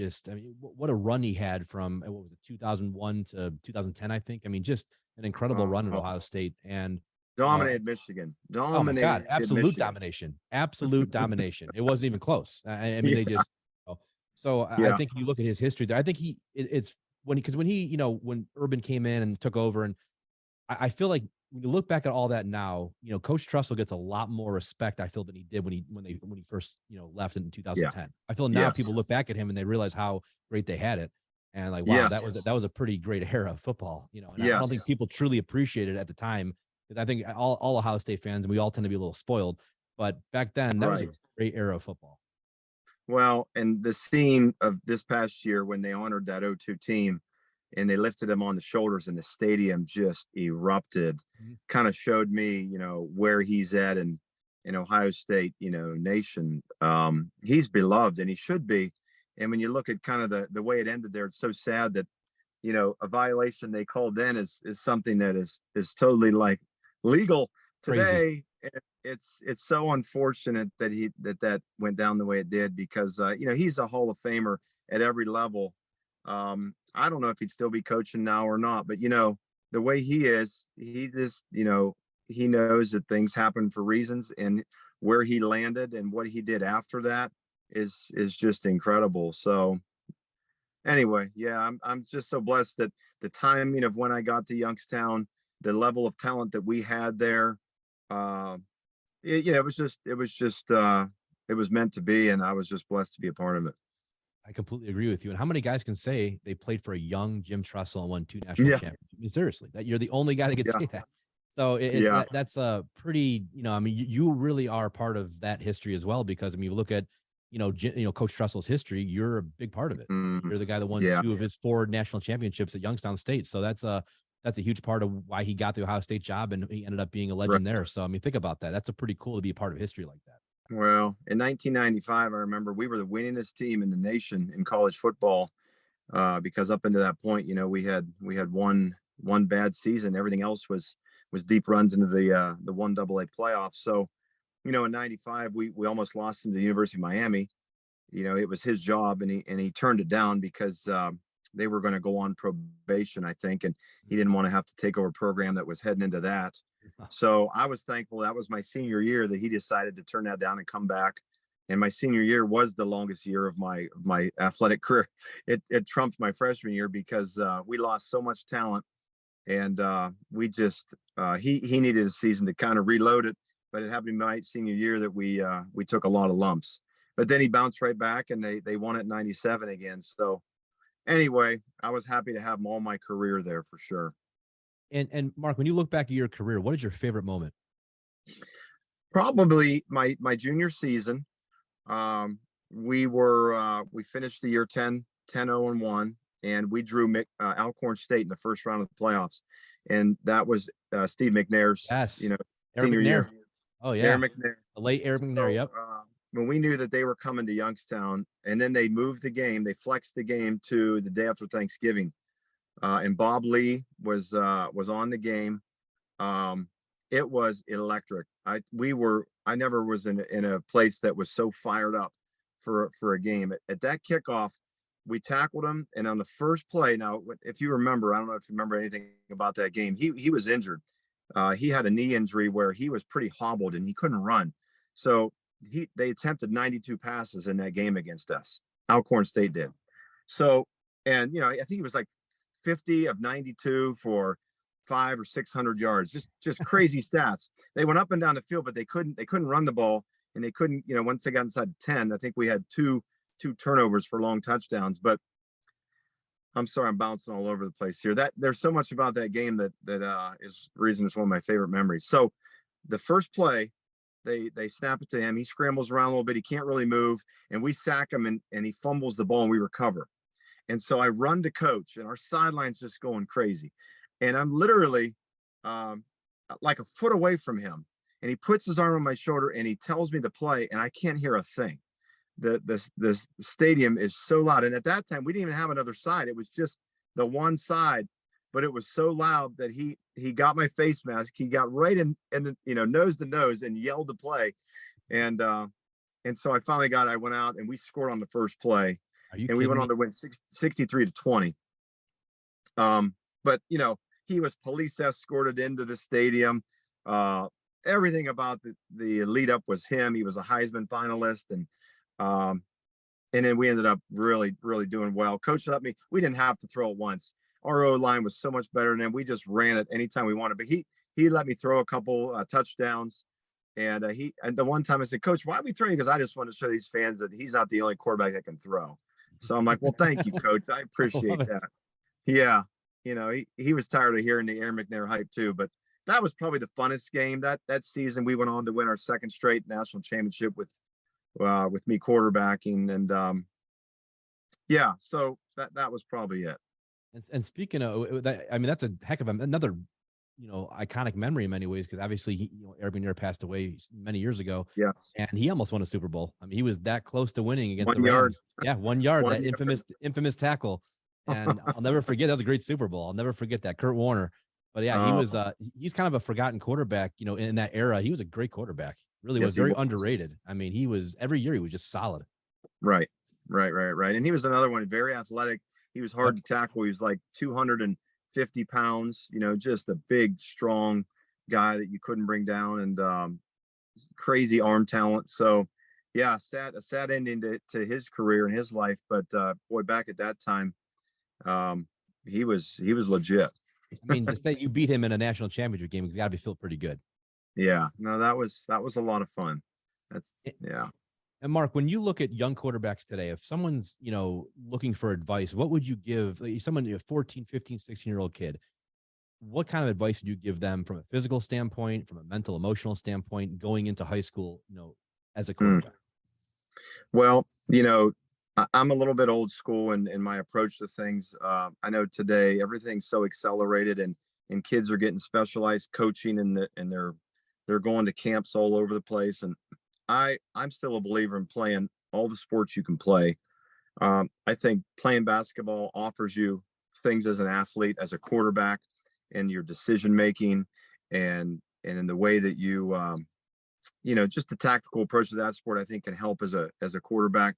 what a run he had from, what was it, 2001 to 2010, I think. I mean, just an incredible run at Ohio State. And dominated Michigan. Oh my God, absolute domination. Absolute domination. It wasn't even close. I mean, they just. So I think you look at his history there. I think it's when Urban came in and took over, and I feel like when you look back at all that now, Coach Tressel gets a lot more respect, I feel, than he did when he first left in 2010. I feel now people look back at him and they realize how great they had it, and like, wow, that was a pretty great era of football. And I don't think people truly appreciated it at the time. I think all Ohio State fans, and we all tend to be a little spoiled, but back then that was a great era of football. Well, and the scene of this past year when they honored that 02 team and they lifted him on the shoulders and the stadium just erupted, kind of showed me, where he's at in Ohio State, nation. He's beloved and he should be. And when you look at kind of the way it ended there, it's so sad that, a violation they called then is something that is totally like legal today. It's so unfortunate that that went down the way it did, because he's a Hall of Famer at every level. I don't know if he'd still be coaching now or not, but the way he is, he just he knows that things happen for reasons, and where he landed and what he did after that is just incredible. So anyway, I'm just so blessed that the timing of when I got to Youngstown, the level of talent that we had there, it was meant to be, and I was just blessed to be a part of it. I completely agree with you. And how many guys can say they played for a young Jim Tressel and won 2 national championships? I mean, seriously, that you're the only guy that could say that. So that's a pretty, I mean, you really are part of that history as well, because I mean, you look at, Coach Tressel's history, you're a big part of it. You're the guy that won 2 of his 4 national championships at Youngstown State. So that's a huge part of why he got the Ohio State job, and he ended up being a legend there. So, I mean, think about that. That's a pretty cool to be a part of history like that. Well, in 1995, I remember we were the winningest team in the nation in college football, because up until that point, we had one bad season. Everything else was deep runs into the 1AA playoffs. So, in 95, we almost lost him to the University of Miami. It was his job, and he turned it down because they were going to go on probation, I think, and he didn't want to have to take over a program that was heading into that. So I was thankful that was my senior year that he decided to turn that down and come back and my senior year was the longest year of my athletic career. It trumped my freshman year because we lost so much talent, and we just he needed a season to kind of reload it. But it happened my senior year that we took a lot of lumps. But then he bounced right back, and they won it in '97 again. So anyway, I was happy to have him all my career there for sure. And Mark, when you look back at your career, what is your favorite moment? Probably my junior season. We finished the year 10-0-1, and we drew Alcorn State in the first round of the playoffs, and that was Steve McNair's Yes, senior year. Oh yeah, Aaron McNair, the late Aaron McNair. Yep. When we knew that they were coming to Youngstown, and then they moved the game, they flexed the game to the day after Thanksgiving, and Bob Lee was on the game. It was electric. I never was in a place that was so fired up for a game. At that kickoff, we tackled him, and on the first play, now if you remember, I don't know if you remember anything about that game, he was injured. He had a knee injury where he was pretty hobbled and he couldn't run. So they attempted 92 passes in that game against us. Alcorn State did. So, and I think he was like 50 of 92 for 500 or 600 yards, just crazy stats. They went up and down the field, but they couldn't run the ball, and they couldn't, once they got inside 10, I think we had two turnovers for long touchdowns. But I'm sorry, I'm bouncing all over the place here. There's so much about that game that is the reason it's one of my favorite memories. So the first play, they snap it to him. He scrambles around a little bit. He can't really move, and we sack him, and he fumbles the ball, and we recover. And so I run to coach, and our sideline's just going crazy. And I'm literally like a foot away from him, and he puts his arm on my shoulder, and he tells me to play, and I can't hear a thing. The stadium is so loud, and at that time we didn't even have another side. It was just the one side, but it was so loud that he got my face mask. He got right in nose to nose and yelled to play, and so I went out, and we scored on the first play, and we went on to win 63-20. But he was police escorted into the stadium. Everything about the lead up was him. He was a Heisman finalist, and then we ended up really, really doing well. Coach we didn't have to throw it once. Our O-line was so much better than him. We just ran it anytime we wanted. But he let me throw a couple touchdowns. And the one time I said, Coach, why are we throwing? Because I just want to show these fans that he's not the only quarterback that can throw. So I'm like, well, thank you, Coach. I appreciate that. Yeah. He was tired of hearing the Aaron McNair hype too, but that was probably the funnest game that season. We went on to win our second straight national championship with me quarterbacking. And yeah, so that was probably it. And speaking of that, I mean, that's a heck of another, iconic memory in many ways, because obviously Aaron McNair passed away many years ago. Yes. And he almost won a Super Bowl. I mean, he was that close to winning against 1 the yard. Rams. Yeah, 1 yard, One that yard. infamous tackle. And I'll never forget, that was a great Super Bowl. I'll never forget that. Kurt Warner. But yeah, he's kind of a forgotten quarterback, in that era. He was a great quarterback. Really was very underrated. I mean, every year he was just solid. Right. And he was another one, very athletic. He was hard to tackle. He was like 250 pounds, just a big, strong guy that you couldn't bring down, and crazy arm talent. So yeah, a sad ending to his career and his life. But boy, back at that time, he was legit. I mean, just that you beat him in a national championship game, you got to feel pretty good. Yeah, no, that was a lot of fun. Yeah. And Mark, when you look at young quarterbacks today, if someone's, looking for advice, what would you give someone, 14, 15, 16-year-old kid? What kind of advice would you give them from a physical standpoint, from a mental, emotional standpoint, going into high school, as a quarterback? Well, I'm a little bit old school in my approach to things. I know today everything's so accelerated, and kids are getting specialized coaching, and they're going to camps all over the place. And I'm still a believer in playing all the sports you can play. I think playing basketball offers you things as an athlete, as a quarterback, and your decision making, and in the way that you, just the tactical approach to that sport, I think can help as a quarterback.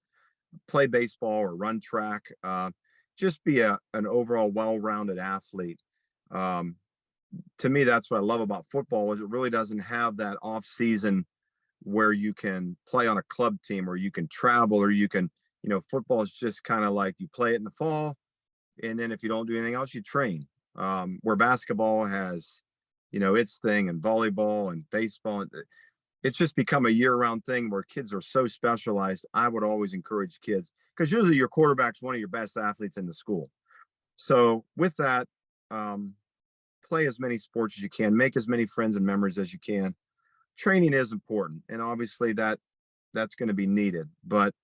Play baseball or run track, just be an overall well-rounded athlete. To me, that's what I love about football, is it really doesn't have that off-season, where you can play on a club team, or you can travel, or you can, football is just kind of like you play it in the fall. And then if you don't do anything else, you train. Where basketball has, its thing, and volleyball and baseball. And it's just become a year-round thing where kids are so specialized. I would always encourage kids, because usually your quarterback's one of your best athletes in the school. So with that, play as many sports as you can, make as many friends and memories as you can. Training is important, and obviously that's going to be needed. But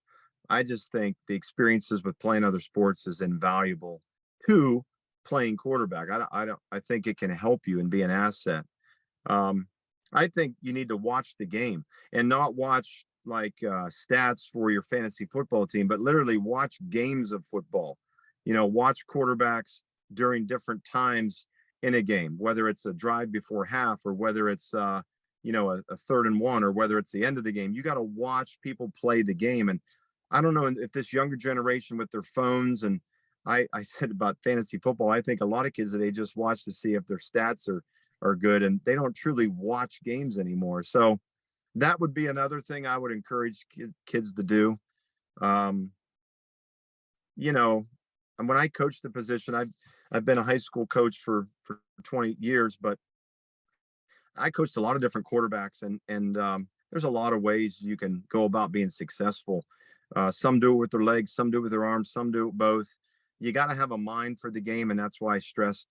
I just think the experiences with playing other sports is invaluable to playing quarterback. I think it can help you and be an asset. I think you need to watch the game and not watch like stats for your fantasy football team, but literally watch games of football. Watch quarterbacks during different times in a game, whether it's a drive before half, or whether it's a 3rd and 1, or whether it's the end of the game. You got to watch people play the game. And I don't know if this younger generation with their phones, and I said about fantasy football, I think a lot of kids today just watch to see if their stats are good, and they don't truly watch games anymore. So that would be another thing I would encourage kids to do. And when I coach the position, I've been a high school coach for 20 years, but I coached a lot of different quarterbacks, and there's a lot of ways you can go about being successful. Some do it with their legs, some do it with their arms, some do it both. You got to have a mind for the game, and that's why I stressed,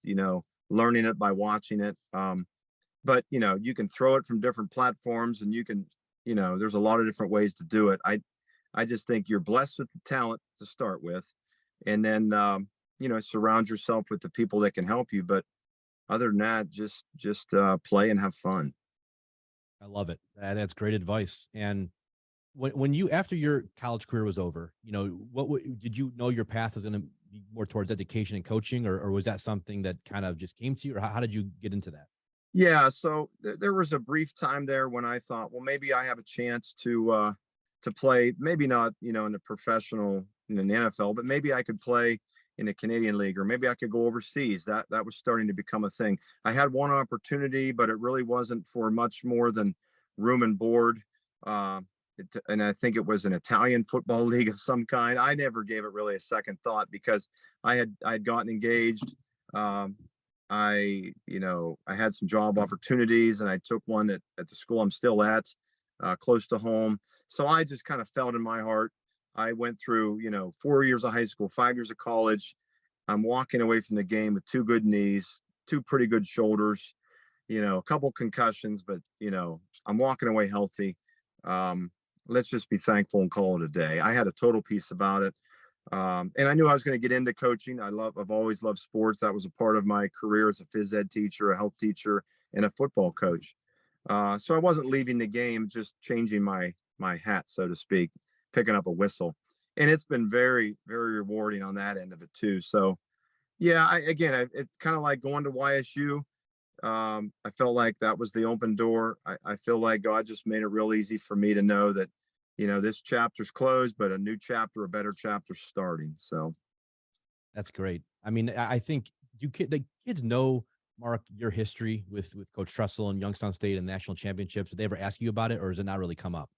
learning it by watching it. But you can throw it from different platforms, and you can, there's a lot of different ways to do it. I just think you're blessed with the talent to start with, and then surround yourself with the people that can help you. But other than that, just play and have fun. I love it. That's great advice. And when you, after your college career was over, did you know your path was going to be more towards education and coaching, or was that something that kind of just came to you, or how did you get into that? Yeah, so there was a brief time there when I thought, well, maybe I have a chance to play, maybe not, in the professional, in the NFL, but maybe I could play in the Canadian League, or maybe I could go overseas. That was starting to become a thing. I had one opportunity, but it really wasn't for much more than room and board. And I think it was an Italian football league of some kind. I never gave it really a second thought, because I'd gotten engaged. I had some job opportunities, and I took one at the school I'm still at, close to home. So I just kind of felt in my heart. I went through, 4 years of high school, 5 years of college. I'm walking away from the game with 2 good knees, 2 pretty good shoulders, a couple concussions, but, I'm walking away healthy. Let's just be thankful and call it a day. I had a total peace about it. And I knew I was going to get into coaching. I've always loved sports. That was a part of my career as a phys ed teacher, a health teacher, and a football coach. So I wasn't leaving the game, just changing my hat, so to speak, picking up a whistle. And it's been very, very rewarding on that end of it too. So yeah, it's kind of like going to YSU. I felt like that was the open door. I feel like God just made it real easy for me to know that, this chapter's closed, but a new chapter, a better chapter starting. So That's great. I mean, I think the kids know, Mark, your history with Coach Tressel and Youngstown State and national championships. Did they ever ask you about it, or does it not really come up?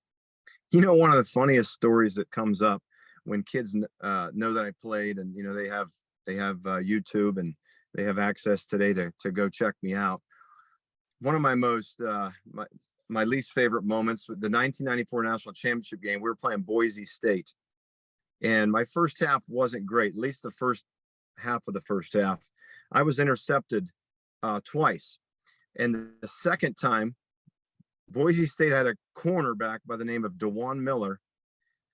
one of the funniest stories that comes up when kids know that I played, and they have YouTube, and they have access today to go check me out. One of my most my least favorite moments with the 1994 national championship game, we were playing Boise State, and my first half wasn't great. At least the first half of the first half, I was intercepted twice, and the second time, Boise State had a cornerback by the name of DeJuan Miller,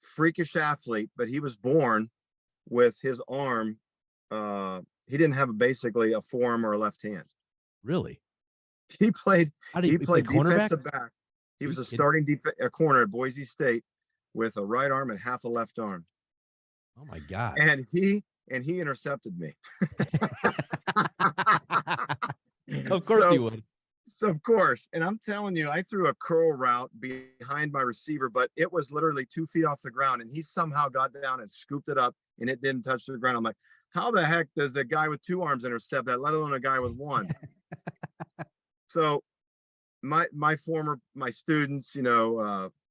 freakish athlete, but he was born with his arm. He didn't have basically a forearm or a left hand. Really? He played He played cornerback? defensive back. He was a starting corner at Boise State with a right arm and half a left arm. Oh my God. And he intercepted me. Of course he would. So of course, and I'm telling you, I threw a curl route behind my receiver, but it was literally 2 feet off the ground, and he somehow got down and scooped it up, and it didn't touch the ground. I'm like, how the heck does a guy with 2 arms intercept that, let alone a guy with 1? So my students,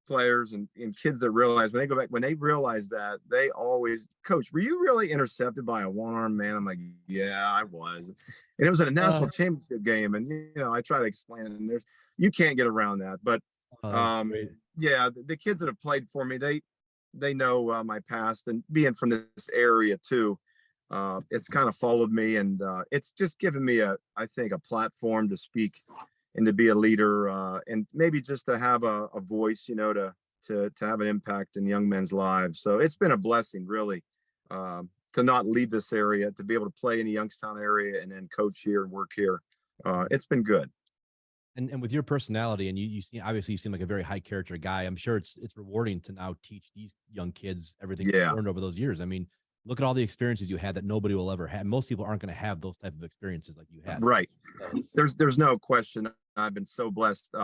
players and kids that realize when they go back, when they realize that, they always, coach, were you really intercepted by a one-armed man? I'm like, yeah, I was. And it was in a national championship game. And, I try to explain it, and you can't get around that. But That's great. yeah, the kids that have played for me, they know my past, and being from this area too. It's kind of followed me, and it's just given me I think, a platform to speak and to be a leader, and maybe just to have a voice, to have an impact in young men's lives. So it's been a blessing, really, to not leave this area, to be able to play in the Youngstown area and then coach here and work here. It's been good. And with your personality, and you seem, obviously you seem like a very high character guy. I'm sure it's rewarding to now teach these young kids everything you Yeah, learned over those years. I mean, look at all the experiences you had that nobody will ever have. Most people aren't going to have those type of experiences like you had. right. So, There's no question. I've been so blessed.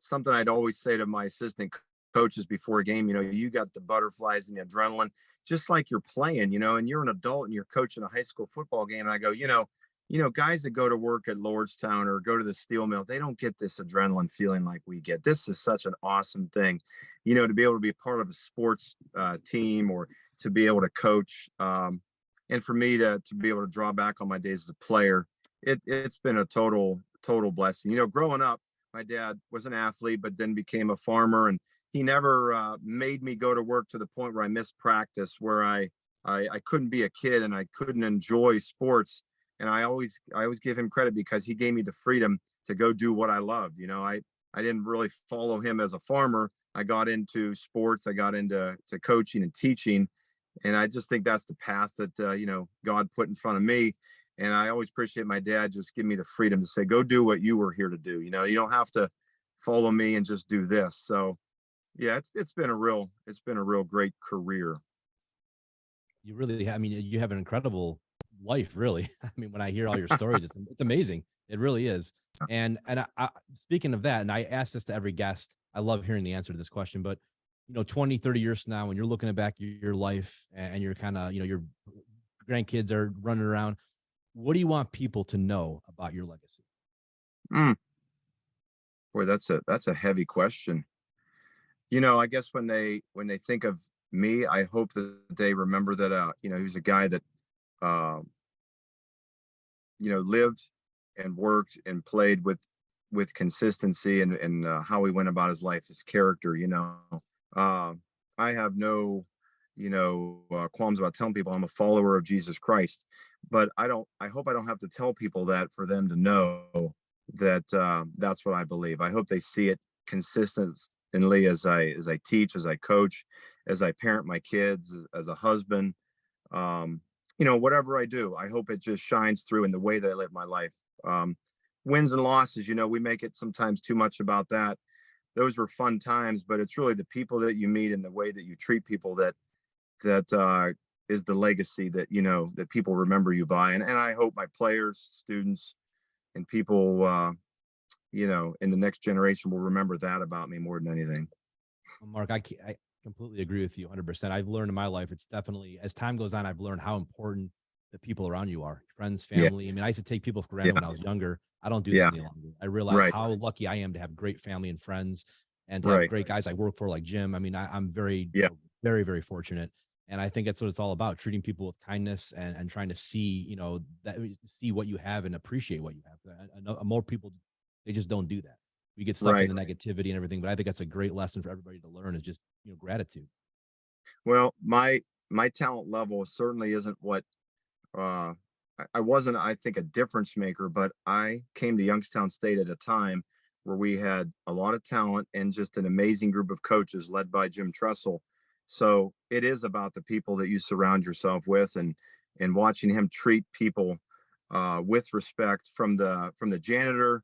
Something I'd always say to my assistant coaches before a game, you got the butterflies and the adrenaline, just like you're playing, and you're an adult and you're coaching a high school football game. And I go, guys that go to work at Lordstown or go to the steel mill, they don't get this adrenaline feeling like we get. This is such an awesome thing, to be able to be a part of a sports team, or to be able to coach. And for me to be able to draw back on my days as a player, it's been a total blessing. Growing up, my dad was an athlete, but then became a farmer, and he never made me go to work to the point where I missed practice, where I couldn't be a kid and I couldn't enjoy sports. And I always give him credit, because he gave me the freedom to go do what I loved. I didn't really follow him as a farmer. I got into sports. I got into coaching and teaching. And I just think that's the path that, God put in front of me. And I always appreciate my dad just giving me the freedom to say, go do what you were here to do. You don't have to follow me and just do this. So yeah, it's been a real great career. you really, I mean, you have an incredible life, really. I mean, when I hear all your stories, it's amazing. It really is. And speaking of that, and I ask this to every guest, I love hearing the answer to this question, but 20, 30 years from now, when you're looking back at your life, and you're kind of, your grandkids are running around, what do you want people to know about your legacy? Mm, boy, that's a heavy question. I guess when they think of me, I hope that they remember that, he was a guy that, uh, lived and worked and played with consistency, and how he went about his life, his character. uh, I have no, qualms about telling people I'm a follower of Jesus Christ, but I hope I don't have to tell people that for them to know that, that's what I believe. I hope they see it consistently as I teach, as I coach, as I parent my kids, as a husband. Um, whatever I do, I hope it just shines through in the way that I live my life. Um, Wins and losses, we make it sometimes too much about that. Those were fun times, but it's really the people that you meet and the way that you treat people that is the legacy that, that people remember you by. And I hope my players, students, and people, in the next generation will remember that about me more than anything. Well, Mark, I completely agree with you 100%. I've learned in my life, it's definitely, as time goes on, I've learned how important the people around you are, friends, Yeah. family. I mean, I used to take people for granted Yeah. when I was younger. I don't do that Yeah. any longer. I realize Right. how lucky I am to have great family and friends, and to have Right. great guys I work for, like Jim. I mean, I'm very, Yeah. very, very fortunate. And I think that's what it's all about, treating people with kindness, and trying to see, see what you have and appreciate what you have. I know more people, they just don't do that. We get stuck Right. in the negativity and everything, but I think that's a great lesson for everybody to learn, is just, gratitude. Well, my talent level certainly isn't what, uh I wasn't, I think, a difference maker, but I came to Youngstown State at a time where we had a lot of talent and just an amazing group of coaches led by Jim Tressel. So it is about the people that you surround yourself with, and watching him treat people, with respect, from the janitor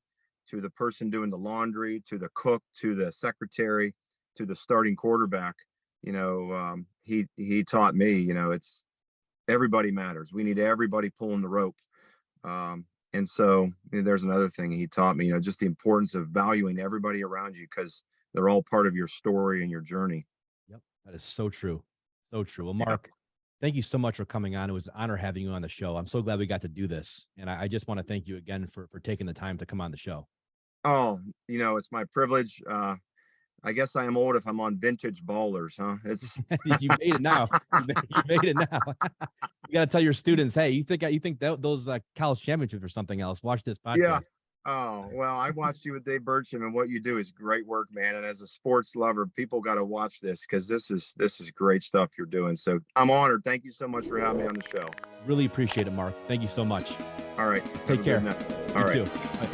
to the person doing the laundry, to the cook, to the secretary, to the starting quarterback. He taught me, it's everybody matters. We need everybody pulling the rope. And so there's another thing he taught me, just the importance of valuing everybody around you, because they're all part of your story and your journey. Yep. That is so true. So true. Well, Yeah. Mark, thank you so much for coming on. It was an honor having you on the show. I'm so glad we got to do this. And I just want to thank you again for taking the time to come on the show. Oh, it's my privilege. I guess I am old if I'm on Vintage Ballers, huh? It's You made it now. You made it now. You got to tell your students, hey, you think that those college championships or something else? Watch this yeah. podcast. Oh, well, I watched you with Dave Burcham, and what you do is great work, man. And as a sports lover, people got to watch this because this is great stuff you're doing. So I'm honored. Thank you so much for having me on the show. Really appreciate it, Mark. Thank you so much. All right. Take care. All You right. too. Bye.